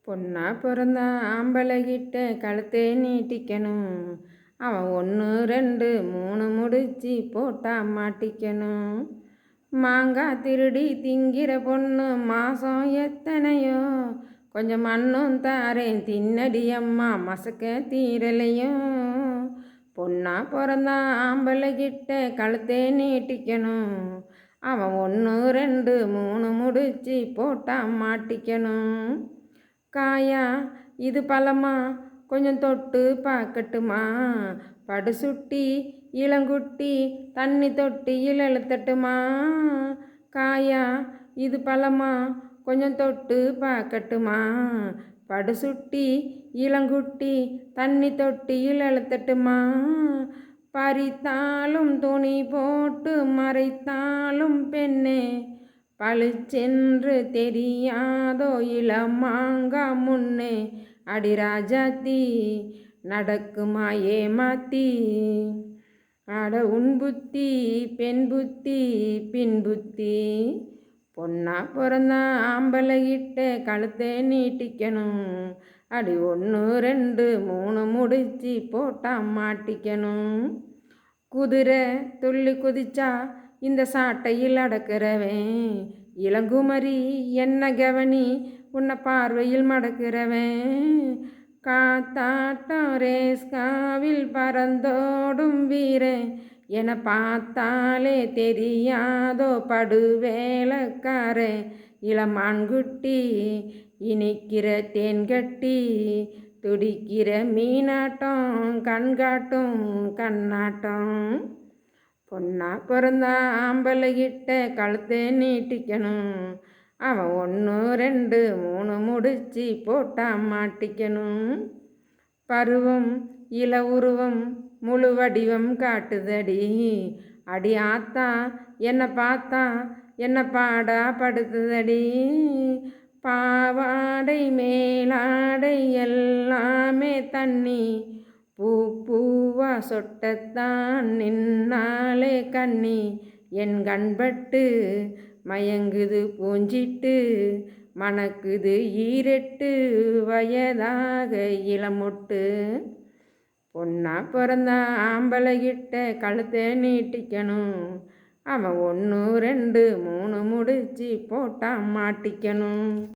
பொண்ணா பிறந்தா ஆம்பளைகிட்ட கழுத்தே நீட்டிக்கணும். அவன் 1 2 3 முடிச்சு போட்டா மாட்டிக்கணும். மாங்காய் திருடி திங்கிற பொண்ணு மாசம் எத்தனையோ, கொஞ்சம் மண்ணும் தாரேன் தின்னடி அம்மா மசக்க தீரலையும். பொண்ணா பிறந்தா ஆம்பளைகிட்ட கழுத்தே நீட்டிக்கணும். அவன் 1 2 3 முடிச்சு போட்டா மாட்டிக்கணும். காயா இது பழமா கொஞ்சம் தொட்டு பார்க்கட்டுமா, படுசுட்டி இளங்குட்டி தண்ணி தொட்டியில் இழுத்தட்டுமா. காயா இது பழமா கொஞ்சம் தொட்டு பார்க்கட்டுமா, படுசுட்டி இளங்குட்டி தண்ணி தொட்டியில் இழுத்தட்டுமா. பறித்தாலும் துணி போட்டு மறைத்தாலும் பெண்ணே, பளிச்சென்று தெரியாதோ இளமாங்கா முன்னே. அடிராஜாத்தி நடக்குமா ஏமாத்தி, அட உன் புத்தி பெண் புத்தி பின் புத்தி. பொண்ணா பிறந்தா ஆம்பளைகிட்ட கழுத்தை நீட்டிக்கணும். அடி 1 2 3 முடிச்சு போட்டா மாட்டிக்கணும். குதிரை துள்ளி குதிச்சா இந்த சாட்டையில் அடக்கிறவன், இளங்குமரி என்ன கவனி உன்னை பார்வையில் மடக்கிறவன். காத்தாட்டம் ரேஸ்காவில் பறந்தோடும் வீரன், என பார்த்தாலே தெரியாதோ படுவேலக்காரன். இளமான்குட்டி இனிக்கிற தேன்கட்டி, துடிக்கிற மீனாட்டம் கண்காட்டும் கண்ணாட்டம். பொண்ணா பிறந்தா ஆம்பளைகிட்ட கழுத்தை நீட்டிக்கணும். அவன் 1 2 3 முடிச்சு போட்டா மாட்டிக்கணும். பருவம் இள உருவம் முழு வடிவம் காட்டுதடி, அடி ஆத்தா என்ன பார்த்தா என்ன பாடா படுத்துதடி. பாவாடை மேலாடை எல்லாமே தண்ணி, பூ பூவா சொட்டத்தான் நின்னாலே கண்ணி. என் கண்பட்டு மயங்குது பூஞ்சிட்டு, மணக்குது ஈரெட்டு வயதாக இளமொட்டு. பொண்ணா பிறந்தா ஆம்பளைகிட்ட கழுத்தை நீட்டிக்கணும். அவன் 1 2 3 முடிச்சு போட்டா மாட்டிக்கணும்.